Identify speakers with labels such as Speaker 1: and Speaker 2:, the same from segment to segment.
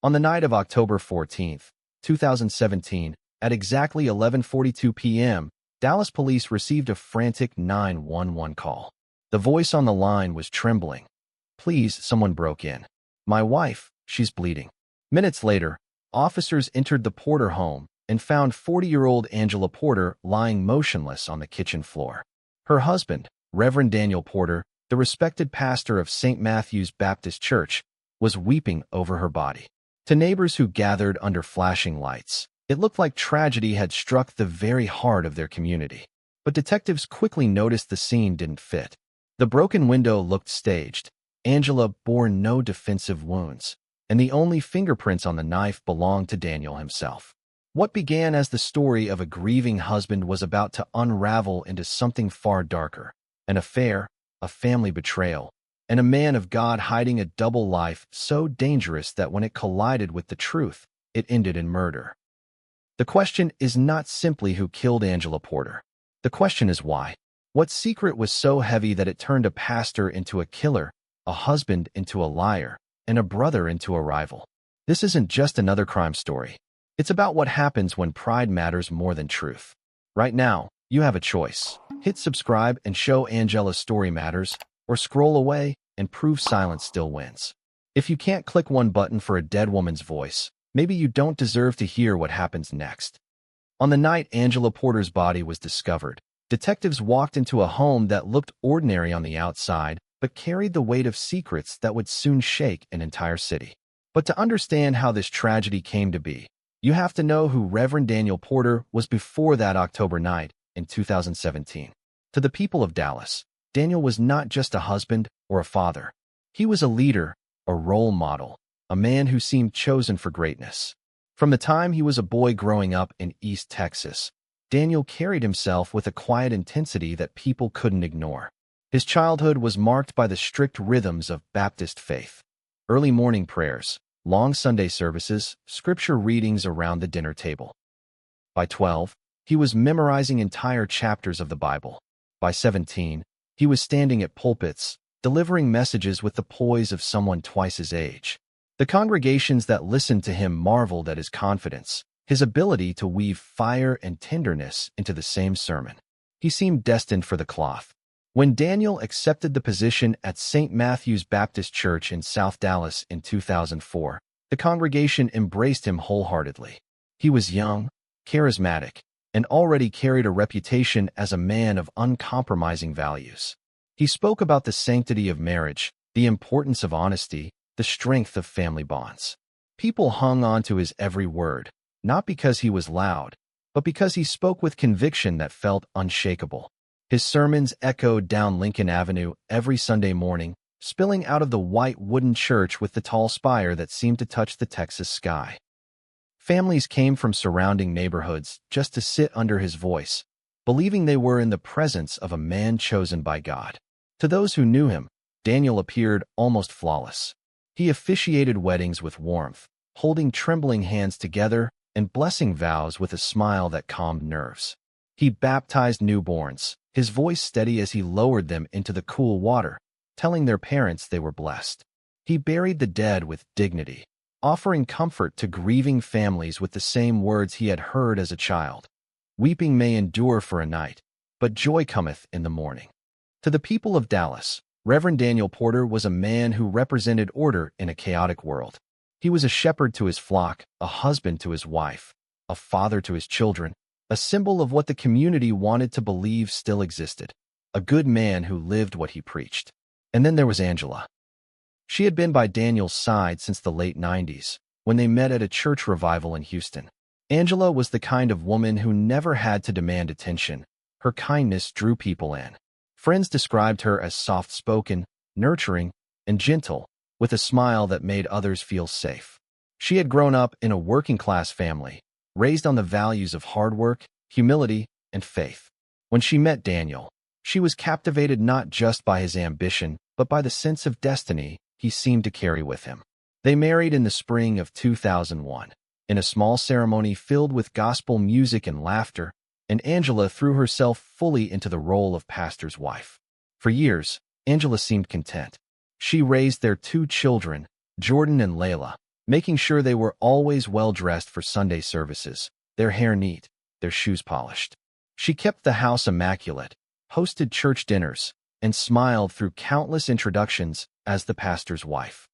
Speaker 1: On the night of October 14th, 2017, at exactly 11:42 p.m., Dallas police received a frantic 911 call. The voice on the line was trembling. "Please, someone broke in. My wife, she's bleeding." Minutes later, officers entered the Porter home and found 40-year-old Angela Porter lying motionless on the kitchen floor. Her husband, Reverend Daniel Porter, the respected pastor of St. Matthew's Baptist Church, was weeping over her body. To neighbors who gathered under flashing lights, it looked like tragedy had struck the very heart of their community. But detectives quickly noticed the scene didn't fit. The broken window looked staged. Angela bore no defensive wounds, and the only fingerprints on the knife belonged to Daniel himself. What began as the story of a grieving husband was about to unravel into something far darker: an affair, a family betrayal, and a man of God hiding a double life so dangerous that when it collided with the truth, it ended in murder. The question is not simply who killed Angela Porter. The question is why. What secret was so heavy that it turned a pastor into a killer, a husband into a liar, and a brother into a rival? This isn't just another crime story. It's about what happens when pride matters more than truth. Right now, you have a choice. Hit subscribe and show Angela's story matters, or scroll away and prove silence still wins. If you can't click one button for a dead woman's voice, maybe you don't deserve to hear what happens next. On the night Angela Porter's body was discovered, detectives walked into a home that looked ordinary on the outside, but carried the weight of secrets that would soon shake an entire city. But to understand how this tragedy came to be, you have to know who Reverend Daniel Porter was before that October night in 2017. To the people of Dallas, Daniel was not just a husband or a father. He was a leader, a role model, a man who seemed chosen for greatness. From the time he was a boy growing up in East Texas, Daniel carried himself with a quiet intensity that people couldn't ignore. His childhood was marked by the strict rhythms of Baptist faith: early morning prayers, long Sunday services, scripture readings around the dinner table. By 12, he was memorizing entire chapters of the Bible. By 17, he was standing at pulpits, delivering messages with the poise of someone twice his age. The congregations that listened to him marveled at his confidence, his ability to weave fire and tenderness into the same sermon. He seemed destined for the cloth. When Daniel accepted the position at St. Matthew's Baptist Church in South Dallas in 2004, the congregation embraced him wholeheartedly. He was young, charismatic, and already carried a reputation as a man of uncompromising values. He spoke about the sanctity of marriage, the importance of honesty, the strength of family bonds. People hung on to his every word, not because he was loud, but because he spoke with conviction that felt unshakable. His sermons echoed down Lincoln Avenue every Sunday morning, spilling out of the white wooden church with the tall spire that seemed to touch the Texas sky. Families came from surrounding neighborhoods just to sit under his voice, believing they were in the presence of a man chosen by God. To those who knew him, Daniel appeared almost flawless. He officiated weddings with warmth, holding trembling hands together and blessing vows with a smile that calmed nerves. He baptized newborns, his voice steady as he lowered them into the cool water, telling their parents they were blessed. He buried the dead with dignity, offering comfort to grieving families with the same words he had heard as a child. "Weeping may endure for a night, but joy cometh in the morning." To the people of Dallas, Reverend Daniel Porter was a man who represented order in a chaotic world. He was a shepherd to his flock, a husband to his wife, a father to his children, a symbol of what the community wanted to believe still existed, a good man who lived what he preached. And then there was Angela. She had been by Daniel's side since the late 90s, when they met at a church revival in Houston. Angela was the kind of woman who never had to demand attention. Her kindness drew people in. Friends described her as soft-spoken, nurturing, and gentle, with a smile that made others feel safe. She had grown up in a working-class family, raised on the values of hard work, humility, and faith. When she met Daniel, she was captivated not just by his ambition, but by the sense of destiny he seemed to carry with him. They married in the spring of 2001, in a small ceremony filled with gospel music and laughter, and Angela threw herself fully into the role of pastor's wife. For years, Angela seemed content. She raised their two children, Jordan and Layla, making sure they were always well-dressed for Sunday services, their hair neat, their shoes polished. She kept the house immaculate, hosted church dinners, and smiled through countless introductions as the pastor's wife.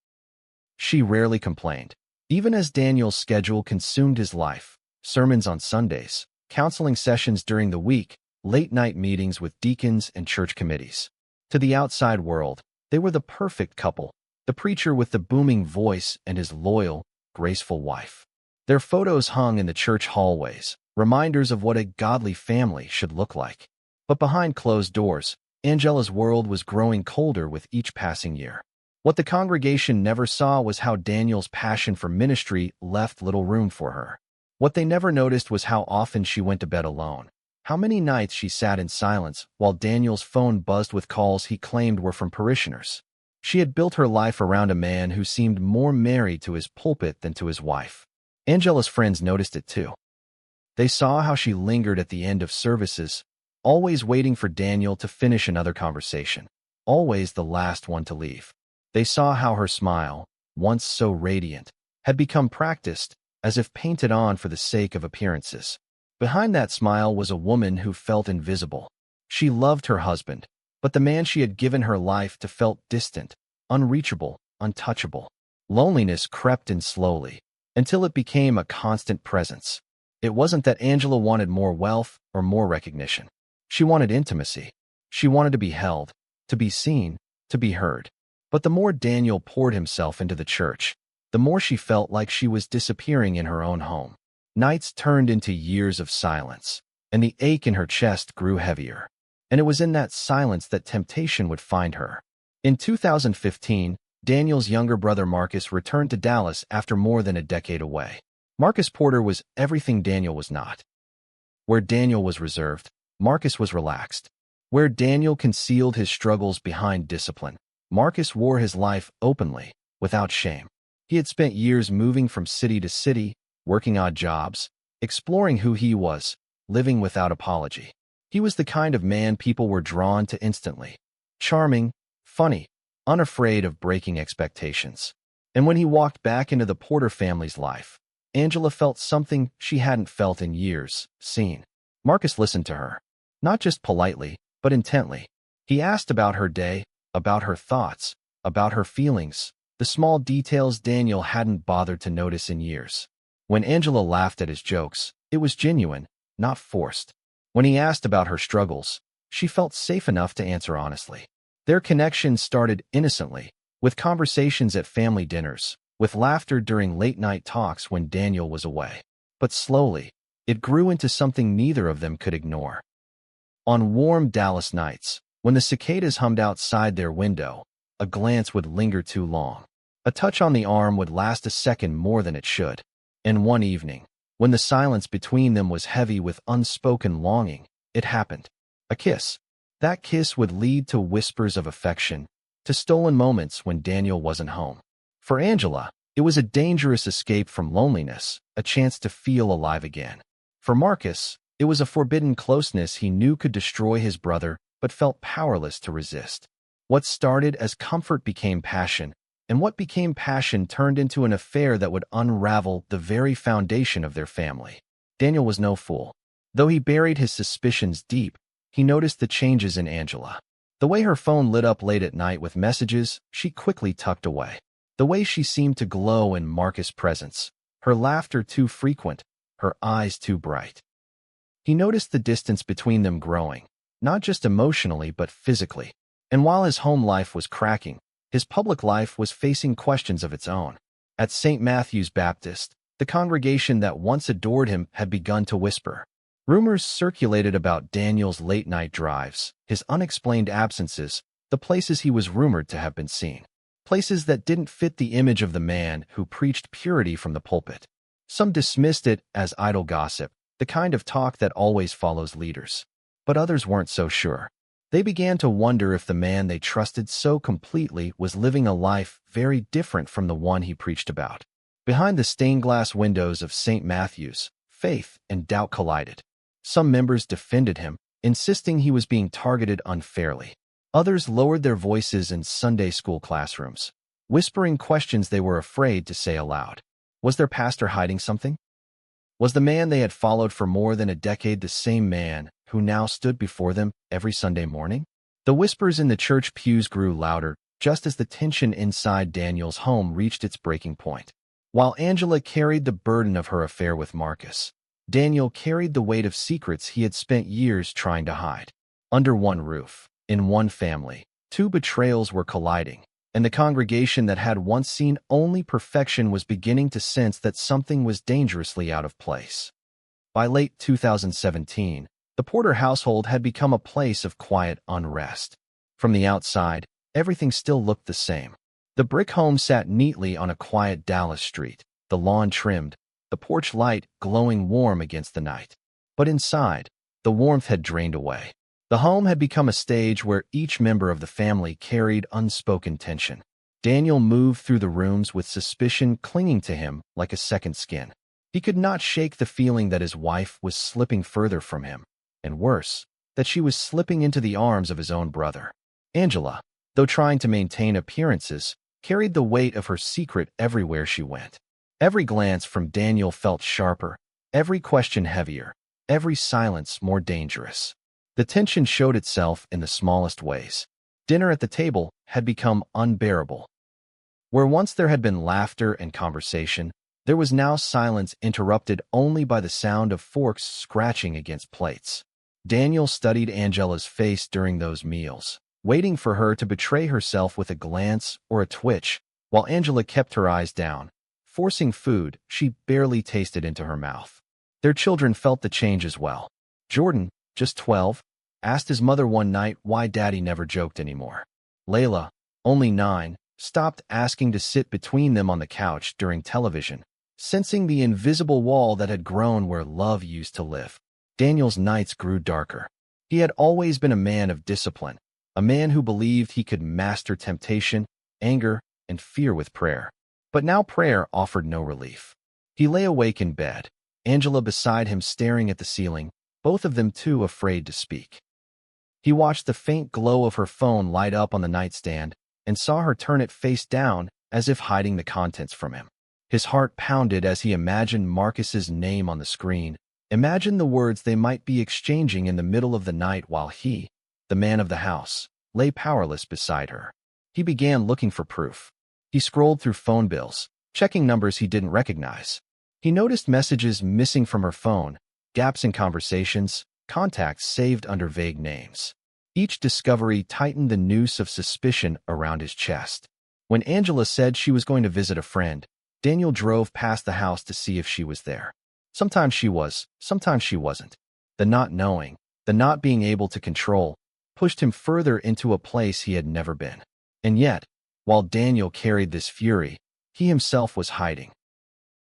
Speaker 1: She rarely complained, even as Daniel's schedule consumed his life: sermons on Sundays, counseling sessions during the week, late-night meetings with deacons and church committees. To the outside world, they were the perfect couple, the preacher with the booming voice and his loyal, graceful wife. Their photos hung in the church hallways, reminders of what a godly family should look like. But behind closed doors, Angela's world was growing colder with each passing year. What the congregation never saw was how Daniel's passion for ministry left little room for her. What they never noticed was how often she went to bed alone, how many nights she sat in silence while Daniel's phone buzzed with calls he claimed were from parishioners. She had built her life around a man who seemed more married to his pulpit than to his wife. Angela's friends noticed it too. They saw how she lingered at the end of services, always waiting for Daniel to finish another conversation, always the last one to leave. They saw how her smile, once so radiant, had become practiced, as if painted on for the sake of appearances. Behind that smile was a woman who felt invisible. She loved her husband, but the man she had given her life to felt distant, unreachable, untouchable. Loneliness crept in slowly, until it became a constant presence. It wasn't that Angela wanted more wealth or more recognition. She wanted intimacy. She wanted to be held, to be seen, to be heard. But the more Daniel poured himself into the church, the more she felt like she was disappearing in her own home. Nights turned into years of silence, and the ache in her chest grew heavier. And it was in that silence that temptation would find her. In 2015, Daniel's younger brother Marcus returned to Dallas after more than a decade away. Marcus Porter was everything Daniel was not. Where Daniel was reserved, Marcus was relaxed. Where Daniel concealed his struggles behind discipline, Marcus wore his life openly, without shame. He had spent years moving from city to city, working odd jobs, exploring who he was, living without apology. He was the kind of man people were drawn to instantly. Charming, funny, unafraid of breaking expectations. And when he walked back into the Porter family's life, Angela felt something she hadn't felt in years: seen. Marcus listened to her, not just politely, but intently. He asked about her day, about her thoughts, about her feelings, the small details Daniel hadn't bothered to notice in years. When Angela laughed at his jokes, it was genuine, not forced. When he asked about her struggles, she felt safe enough to answer honestly. Their connection started innocently, with conversations at family dinners, with laughter during late-night talks when Daniel was away. But slowly, it grew into something neither of them could ignore. On warm Dallas nights, when the cicadas hummed outside their window, a glance would linger too long. A touch on the arm would last a second more than it should. And one evening, when the silence between them was heavy with unspoken longing, it happened. A kiss. That kiss would lead to whispers of affection, to stolen moments when Daniel wasn't home. For Angela, it was a dangerous escape from loneliness, a chance to feel alive again. For Marcus, it was a forbidden closeness he knew could destroy his brother, but felt powerless to resist. What started as comfort became passion, and what became passion turned into an affair that would unravel the very foundation of their family. Daniel was no fool. Though he buried his suspicions deep, he noticed the changes in Angela. The way her phone lit up late at night with messages she quickly tucked away. The way she seemed to glow in Marcus' presence, her laughter too frequent, her eyes too bright. He noticed the distance between them growing, not just emotionally but physically. And while his home life was cracking, his public life was facing questions of its own. At St. Matthew's Baptist, the congregation that once adored him had begun to whisper. Rumors circulated about Daniel's late-night drives, his unexplained absences, the places he was rumored to have been seen. Places that didn't fit the image of the man who preached purity from the pulpit. Some dismissed it as idle gossip, the kind of talk that always follows leaders. But others weren't so sure. They began to wonder if the man they trusted so completely was living a life very different from the one he preached about. Behind the stained-glass windows of St. Matthew's, faith and doubt collided. Some members defended him, insisting he was being targeted unfairly. Others lowered their voices in Sunday school classrooms, whispering questions they were afraid to say aloud. Was their pastor hiding something? Was the man they had followed for more than a decade the same man who now stood before them every Sunday morning? The whispers in the church pews grew louder, just as the tension inside Daniel's home reached its breaking point. While Angela carried the burden of her affair with Marcus, Daniel carried the weight of secrets he had spent years trying to hide. Under one roof, in one family, two betrayals were colliding, and the congregation that had once seen only perfection was beginning to sense that something was dangerously out of place. By late 2017, the Porter household had become a place of quiet unrest. From the outside, everything still looked the same. The brick home sat neatly on a quiet Dallas street, the lawn trimmed, the porch light glowing warm against the night. But inside, the warmth had drained away. The home had become a stage where each member of the family carried unspoken tension. Daniel moved through the rooms with suspicion clinging to him like a second skin. He could not shake the feeling that his wife was slipping further from him, and worse, that she was slipping into the arms of his own brother. Angela, though trying to maintain appearances, carried the weight of her secret everywhere she went. Every glance from Daniel felt sharper, every question heavier, every silence more dangerous. The tension showed itself in the smallest ways. Dinner at the table had become unbearable. Where once there had been laughter and conversation, there was now silence interrupted only by the sound of forks scratching against plates. Daniel studied Angela's face during those meals, waiting for her to betray herself with a glance or a twitch, while Angela kept her eyes down, forcing food she barely tasted into her mouth. Their children felt the change as well. Jordan, just 12, asked his mother one night why Daddy never joked anymore. Layla, only 9, stopped asking to sit between them on the couch during television, sensing the invisible wall that had grown where love used to live. Daniel's nights grew darker. He had always been a man of discipline, a man who believed he could master temptation, anger, and fear with prayer. But now prayer offered no relief. He lay awake in bed, Angela beside him staring at the ceiling, both of them too afraid to speak. He watched the faint glow of her phone light up on the nightstand and saw her turn it face down as if hiding the contents from him. His heart pounded as he imagined Marcus's name on the screen, imagined the words they might be exchanging in the middle of the night while he, the man of the house, lay powerless beside her. He began looking for proof. He scrolled through phone bills, checking numbers he didn't recognize. He noticed messages missing from her phone, gaps in conversations, contacts saved under vague names. Each discovery tightened the noose of suspicion around his chest. When Angela said she was going to visit a friend, Daniel drove past the house to see if she was there. Sometimes she was, sometimes she wasn't. The not knowing, the not being able to control, pushed him further into a place he had never been. And yet, while Daniel carried this fury, he himself was hiding.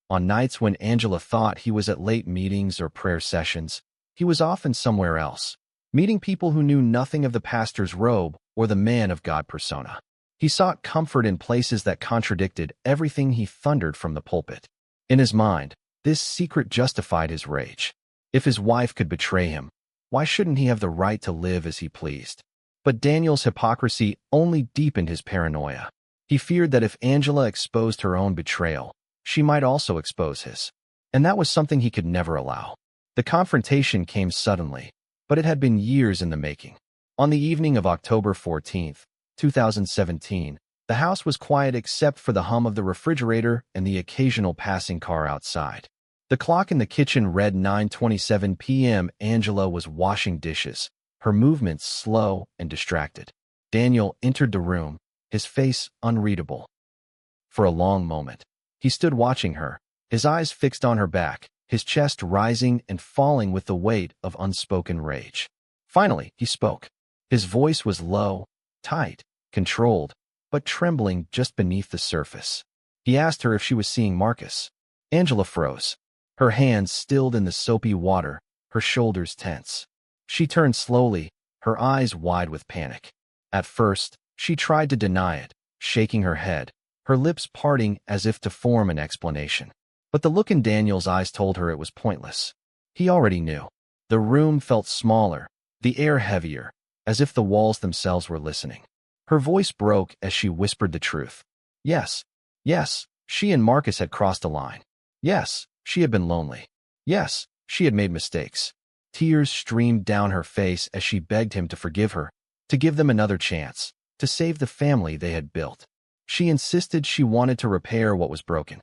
Speaker 1: On nights when Angela thought he was at late meetings or prayer sessions, he was often somewhere else, meeting people who knew nothing of the pastor's robe or the man of God persona. He sought comfort in places that contradicted everything he thundered from the pulpit. In his mind, this secret justified his rage. If his wife could betray him, why shouldn't he have the right to live as he pleased? But Daniel's hypocrisy only deepened his paranoia. He feared that if Angela exposed her own betrayal, she might also expose his. And that was something he could never allow. The confrontation came suddenly, but it had been years in the making. On the evening of October 14, 2017, the house was quiet except for the hum of the refrigerator and the occasional passing car outside. The clock in the kitchen read 9:27 p.m. Angela was washing dishes, her movements slow and distracted. Daniel entered the room, his face unreadable. For a long moment, he stood watching her, his eyes fixed on her back, his chest rising and falling with the weight of unspoken rage. Finally, he spoke. His voice was low, tight, controlled, but trembling just beneath the surface. He asked her if she was seeing Marcus. Angela froze, her hands stilled in the soapy water, her shoulders tense. She turned slowly, her eyes wide with panic. At first, she tried to deny it, shaking her head, her lips parting as if to form an explanation. But the look in Daniel's eyes told her it was pointless. He already knew. The room felt smaller, the air heavier, as if the walls themselves were listening. Her voice broke as she whispered the truth. Yes, yes, she and Marcus had crossed a line. Yes, she had been lonely. Yes, she had made mistakes. Tears streamed down her face as she begged him to forgive her, to give them another chance, to save the family they had built. She insisted she wanted to repair what was broken.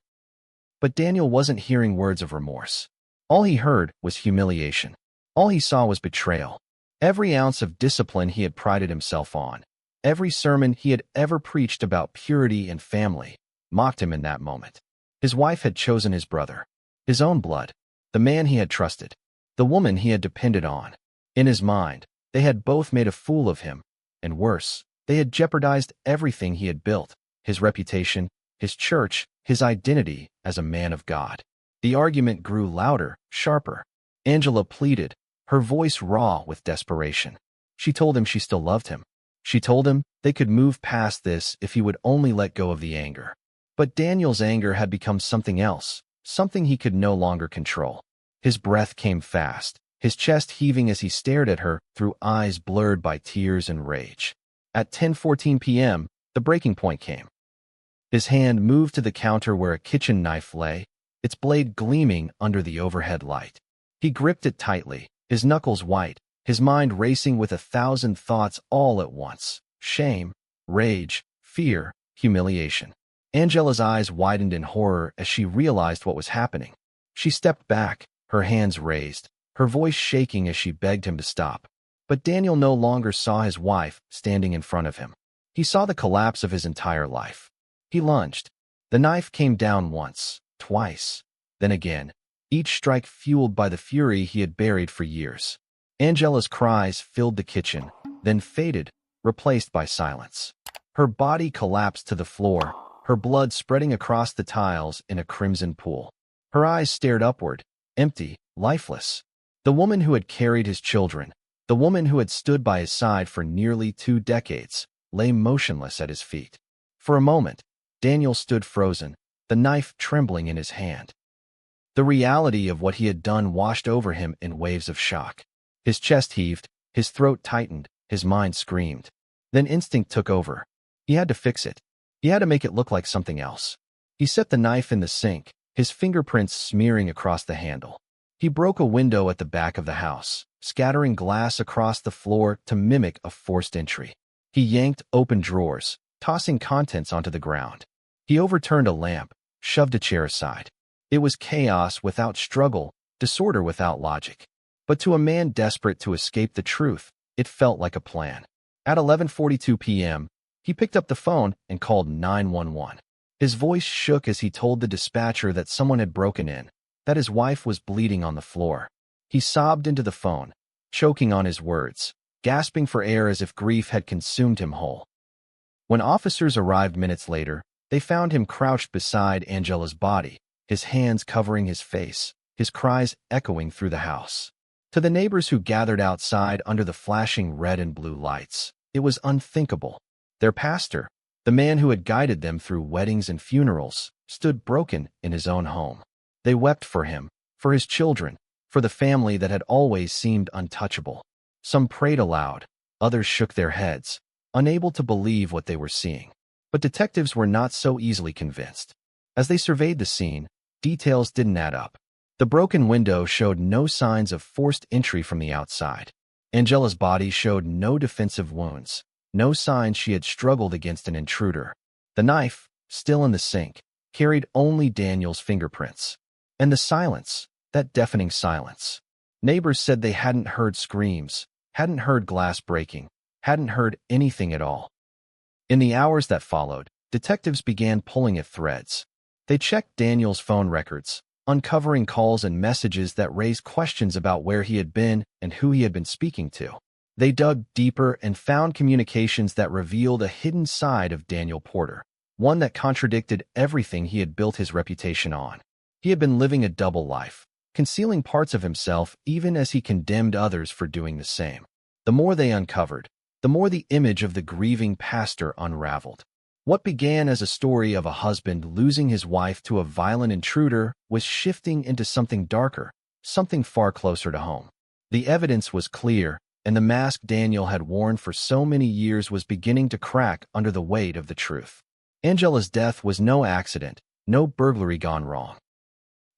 Speaker 1: But Daniel wasn't hearing words of remorse. All he heard was humiliation. All he saw was betrayal. Every ounce of discipline he had prided himself on, every sermon he had ever preached about purity and family, mocked him in that moment. His wife had chosen his brother, his own blood, the man he had trusted, the woman he had depended on. In his mind, they had both made a fool of him, and worse, they had jeopardized everything he had built, his reputation, his church, his identity as a man of God. The argument grew louder, sharper. Angela pleaded, her voice raw with desperation. She told him she still loved him. She told him they could move past this if he would only let go of the anger. But Daniel's anger had become something else, something he could no longer control. His breath came fast, his chest heaving as he stared at her through eyes blurred by tears and rage. At 10:14 p.m., the breaking point came. His hand moved to the counter where a kitchen knife lay, its blade gleaming under the overhead light. He gripped it tightly, his knuckles white, his mind racing with 1,000 thoughts all at once. Shame, rage, fear, humiliation. Angela's eyes widened in horror as she realized what was happening. She stepped back, her hands raised, her voice shaking as she begged him to stop. But Daniel no longer saw his wife standing in front of him. He saw the collapse of his entire life. He lunged. The knife came down once, twice, then again, each strike fueled by the fury he had buried for years. Angela's cries filled the kitchen, then faded, replaced by silence. Her body collapsed to the floor, her blood spreading across the tiles in a crimson pool. Her eyes stared upward, empty, lifeless. The woman who had carried his children, the woman who had stood by his side for nearly 2 decades, lay motionless at his feet. For a moment, Daniel stood frozen, the knife trembling in his hand. The reality of what he had done washed over him in waves of shock. His chest heaved, his throat tightened, his mind screamed. Then instinct took over. He had to fix it. He had to make it look like something else. He set the knife in the sink, his fingerprints smearing across the handle. He broke a window at the back of the house, scattering glass across the floor to mimic a forced entry. He yanked open drawers, tossing contents onto the ground. He overturned a lamp, shoved a chair aside. It was chaos without struggle, disorder without logic. But to a man desperate to escape the truth, it felt like a plan. At 11:42 p.m., he picked up the phone and called 911. His voice shook as he told the dispatcher that someone had broken in, that his wife was bleeding on the floor. He sobbed into the phone, choking on his words, gasping for air as if grief had consumed him whole. When officers arrived minutes later, they found him crouched beside Angela's body, his hands covering his face, his cries echoing through the house. To the neighbors who gathered outside under the flashing red and blue lights, it was unthinkable. Their pastor, the man who had guided them through weddings and funerals, stood broken in his own home. They wept for him, for his children, for the family that had always seemed untouchable. Some prayed aloud, others shook their heads, unable to believe what they were seeing. But detectives were not so easily convinced. As they surveyed the scene, details didn't add up. The broken window showed no signs of forced entry from the outside. Angela's body showed no defensive wounds, no signs she had struggled against an intruder. The knife, still in the sink, carried only Daniel's fingerprints. And the silence, that deafening silence. Neighbors said they hadn't heard screams, hadn't heard glass breaking, hadn't heard anything at all. In the hours that followed, detectives began pulling at threads. They checked Daniel's phone records, uncovering calls and messages that raised questions about where he had been and who he had been speaking to. They dug deeper and found communications that revealed a hidden side of Daniel Porter, one that contradicted everything he had built his reputation on. He had been living a double life, concealing parts of himself even as he condemned others for doing the same. The more they uncovered, the more the image of the grieving pastor unraveled. What began as a story of a husband losing his wife to a violent intruder was shifting into something darker, something far closer to home. The evidence was clear, and the mask Daniel had worn for so many years was beginning to crack under the weight of the truth. Angela's death was no accident, no burglary gone wrong.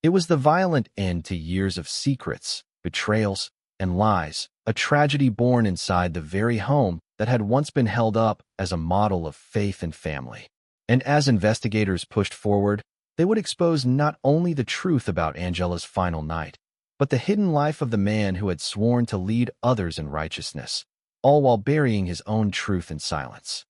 Speaker 1: It was the violent end to years of secrets, betrayals, and lies, a tragedy born inside the very home that had once been held up as a model of faith and family. And as investigators pushed forward, they would expose not only the truth about Angela's final night, but the hidden life of the man who had sworn to lead others in righteousness, all while burying his own truth in silence.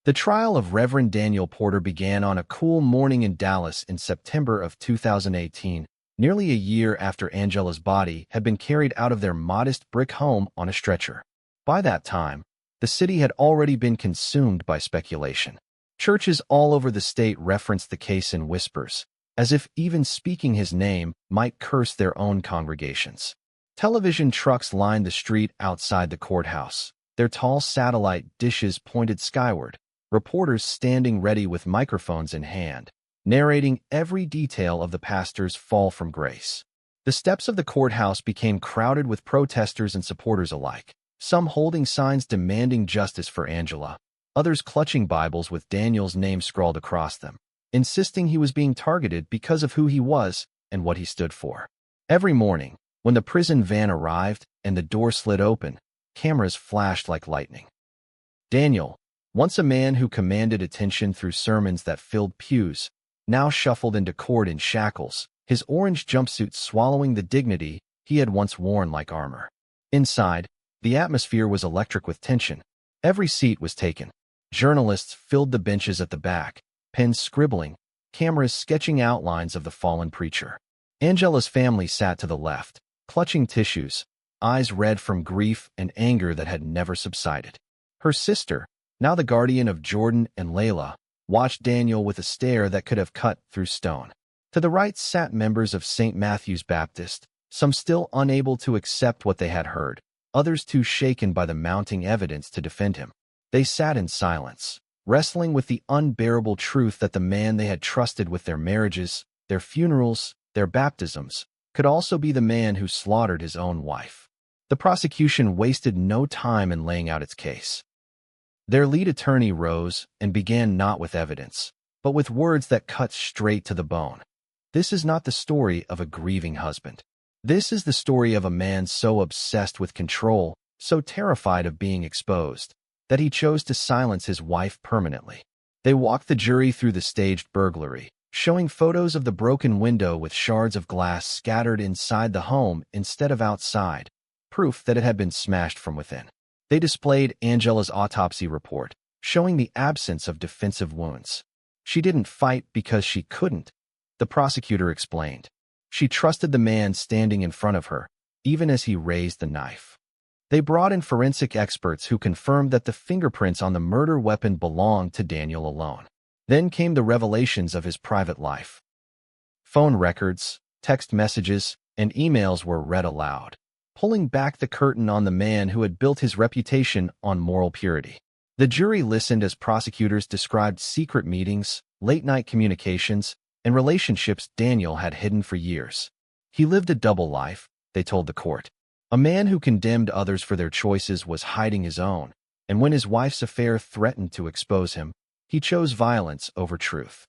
Speaker 1: The trial of Reverend Daniel Porter began on a cool morning in Dallas in September of 2018, nearly a year after Angela's body had been carried out of their modest brick home on a stretcher. By that time, the city had already been consumed by speculation. Churches all over the state referenced the case in whispers, as if even speaking his name might curse their own congregations. Television trucks lined the street outside the courthouse, their tall satellite dishes pointed skyward, reporters standing ready with microphones in hand, narrating every detail of the pastor's fall from grace. The steps of the courthouse became crowded with protesters and supporters alike, some holding signs demanding justice for Angela, others clutching Bibles with Daniel's name scrawled across them, insisting he was being targeted because of who he was and what he stood for. Every morning, when the prison van arrived and the door slid open, cameras flashed like lightning. Daniel, once a man who commanded attention through sermons that filled pews, now shuffled into court in shackles, his orange jumpsuit swallowing the dignity he had once worn like armor. Inside, the atmosphere was electric with tension. Every seat was taken. Journalists filled the benches at the back, pens scribbling, cameras sketching outlines of the fallen preacher. Angela's family sat to the left, clutching tissues, eyes red from grief and anger that had never subsided. Her sister, now the guardian of Jordan and Layla, watched Daniel with a stare that could have cut through stone. To the right sat members of St. Matthew's Baptist, some still unable to accept what they had heard, others too shaken by the mounting evidence to defend him. They sat in silence, wrestling with the unbearable truth that the man they had trusted with their marriages, their funerals, their baptisms, could also be the man who slaughtered his own wife. The prosecution wasted no time in laying out its case. Their lead attorney rose and began not with evidence, but with words that cut straight to the bone. This is not the story of a grieving husband. This is the story of a man so obsessed with control, so terrified of being exposed, that he chose to silence his wife permanently. They walked the jury through the staged burglary, showing photos of the broken window with shards of glass scattered inside the home instead of outside, proof that it had been smashed from within. They displayed Angela's autopsy report, showing the absence of defensive wounds. She didn't fight because she couldn't, the prosecutor explained. She trusted the man standing in front of her, even as he raised the knife. They brought in forensic experts who confirmed that the fingerprints on the murder weapon belonged to Daniel alone. Then came the revelations of his private life. Phone records, text messages, and emails were read aloud, pulling back the curtain on the man who had built his reputation on moral purity. The jury listened as prosecutors described secret meetings, late-night communications, and relationships Daniel had hidden for years. He lived a double life, they told the court. A man who condemned others for their choices was hiding his own, and when his wife's affair threatened to expose him, he chose violence over truth.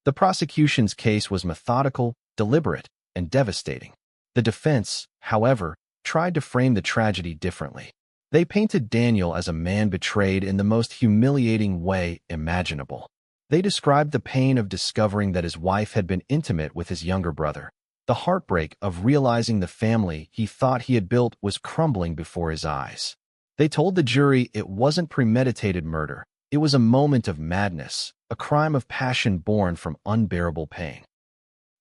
Speaker 1: The prosecution's case was methodical, deliberate, and devastating. The defense, however, tried to frame the tragedy differently. They painted Daniel as a man betrayed in the most humiliating way imaginable. They described the pain of discovering that his wife had been intimate with his younger brother. The heartbreak of realizing the family he thought he had built was crumbling before his eyes. They told the jury it wasn't premeditated murder. It was a moment of madness, a crime of passion born from unbearable pain.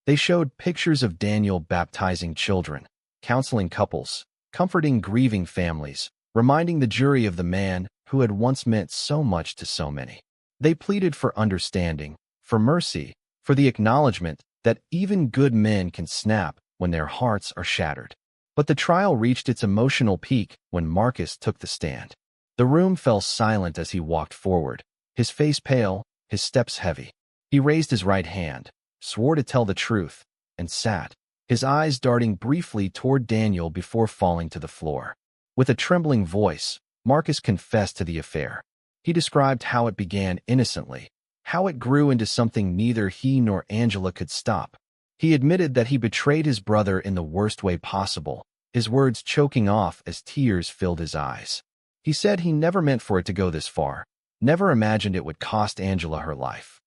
Speaker 1: They showed pictures of Daniel baptizing children, counseling couples, comforting grieving families, reminding the jury of the man who had once meant so much to so many. They pleaded for understanding, for mercy, for the acknowledgement that even good men can snap when their hearts are shattered. But the trial reached its emotional peak when Marcus took the stand. The room fell silent as he walked forward, his face pale, his steps heavy. He raised his right hand, swore to tell the truth, and sat, his eyes darting briefly toward Daniel before falling to the floor. With a trembling voice, Marcus confessed to the affair. He described how it began innocently, how it grew into something neither he nor Angela could stop. He admitted that he betrayed his brother in the worst way possible, his words choking off as tears filled his eyes. He said he never meant for it to go this far, never imagined it would cost Angela her life.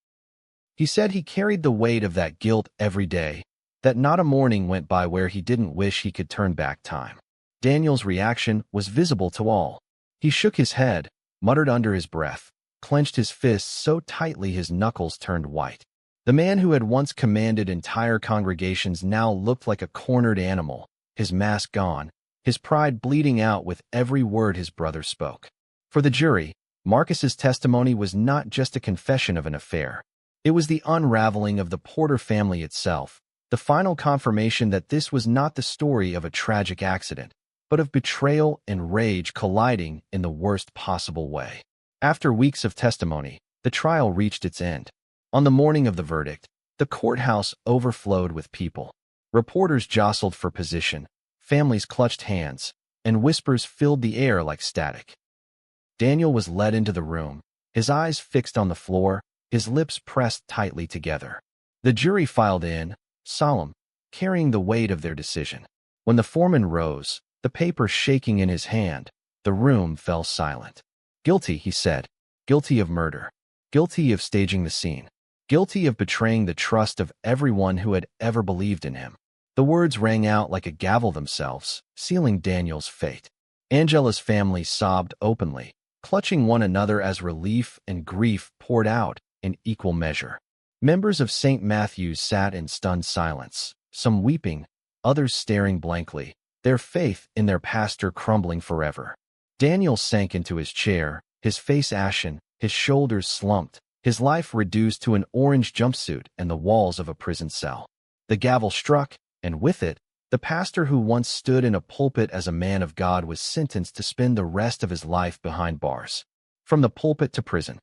Speaker 1: He said he carried the weight of that guilt every day, that not a morning went by where he didn't wish he could turn back time. Daniel's reaction was visible to all. He shook his head, muttered under his breath, clenched his fists so tightly his knuckles turned white. The man who had once commanded entire congregations now looked like a cornered animal, his mask gone, his pride bleeding out with every word his brother spoke. For the jury, Marcus's testimony was not just a confession of an affair. It was the unraveling of the Porter family itself, the final confirmation that this was not the story of a tragic accident, but of betrayal and rage colliding in the worst possible way. After weeks of testimony, the trial reached its end. On the morning of the verdict, the courthouse overflowed with people. Reporters jostled for position, families clutched hands, and whispers filled the air like static. Daniel was led into the room, his eyes fixed on the floor, his lips pressed tightly together. The jury filed in, solemn, carrying the weight of their decision. When the foreman rose, the paper shaking in his hand, the room fell silent. "Guilty," he said. "Guilty of murder. Guilty of staging the scene. Guilty of betraying the trust of everyone who had ever believed in him." The words rang out like a gavel themselves, sealing Daniel's fate. Angela's family sobbed openly, clutching one another as relief and grief poured out in equal measure. Members of St. Matthew's sat in stunned silence, some weeping, others staring blankly, their faith in their pastor crumbling forever. Daniel sank into his chair, his face ashen, his shoulders slumped, his life reduced to an orange jumpsuit and the walls of a prison cell. The gavel struck, and with it, the pastor who once stood in a pulpit as a man of God was sentenced to spend the rest of his life behind bars. From the pulpit to prison.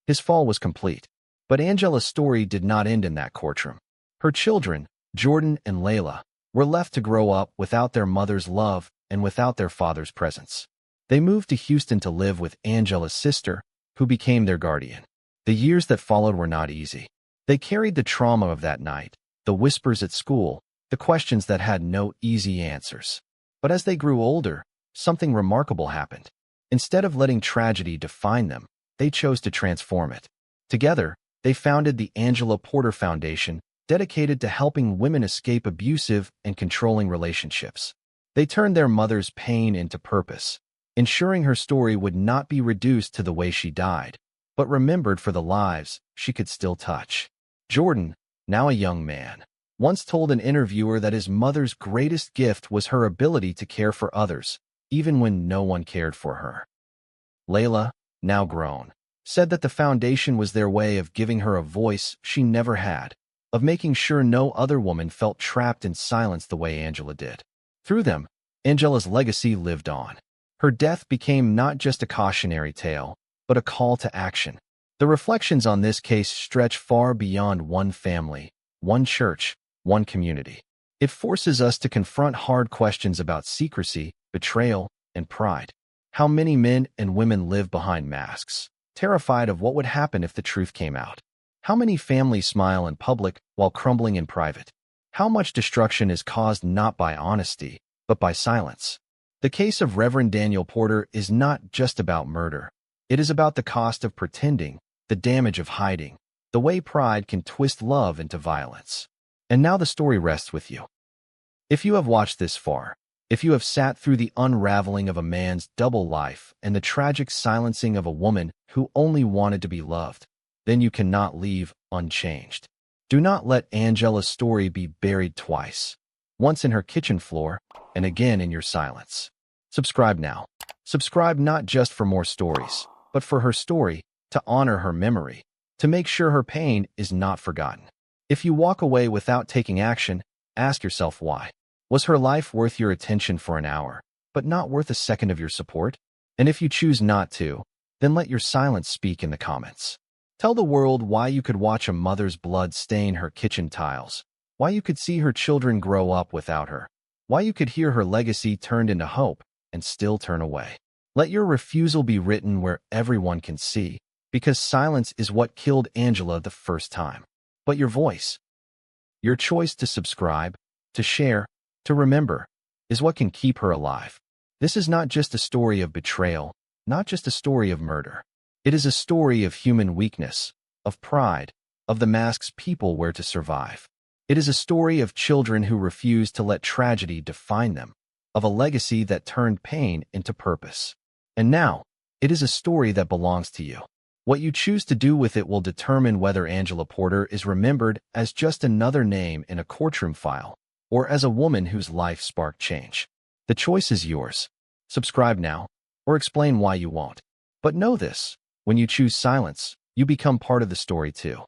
Speaker 1: His fall was complete. But Angela's story did not end in that courtroom. Her children, Jordan and Layla, were left to grow up without their mother's love and without their father's presence. They moved to Houston to live with Angela's sister, who became their guardian. The years that followed were not easy. They carried the trauma of that night, the whispers at school, the questions that had no easy answers. But as they grew older, something remarkable happened. Instead of letting tragedy define them, they chose to transform it. Together, they founded the Angela Porter Foundation, dedicated to helping women escape abusive and controlling relationships. They turned their mother's pain into purpose, ensuring her story would not be reduced to the way she died, but remembered for the lives she could still touch. Jordan, now a young man, once told an interviewer that his mother's greatest gift was her ability to care for others, even when no one cared for her. Layla, now grown, said that the foundation was their way of giving her a voice she never had, of making sure no other woman felt trapped in silence the way Angela did. Through them, Angela's legacy lived on. Her death became not just a cautionary tale, but a call to action. The reflections on this case stretch far beyond one family, one church, one community. It forces us to confront hard questions about secrecy, betrayal, and pride. How many men and women live behind masks, terrified of what would happen if the truth came out? How many families smile in public while crumbling in private? How much destruction is caused not by honesty, but by silence? The case of Reverend Daniel Porter is not just about murder. It is about the cost of pretending, the damage of hiding, the way pride can twist love into violence. And now the story rests with you. If you have watched this far, if you have sat through the unraveling of a man's double life and the tragic silencing of a woman who only wanted to be loved, then you cannot leave unchanged. Do not let Angela's story be buried twice, once in her kitchen floor and again in your silence. Subscribe now. Subscribe not just for more stories, but for her story, to honor her memory, to make sure her pain is not forgotten. If you walk away without taking action, ask yourself why. Was her life worth your attention for an hour, but not worth a second of your support? And if you choose not to, then let your silence speak in the comments. Tell the world why you could watch a mother's blood stain her kitchen tiles, why you could see her children grow up without her, why you could hear her legacy turned into hope and still turn away. Let your refusal be written where everyone can see, Because silence is what killed Angela the first time. But your voice, your choice to subscribe, to share, to remember, is what can keep her alive. This is not just a story of betrayal, not just a story of murder. It is a story of human weakness, of pride, of the masks people wear to survive. It is a story of children who refuse to let tragedy define them, of a legacy that turned pain into purpose. And now, it is a story that belongs to you. What you choose to do with it will determine whether Angela Porter is remembered as just another name in a courtroom file, or as a woman whose life sparked change. The choice is yours. Subscribe now, or explain why you won't. But know this, when you choose silence, you become part of the story too.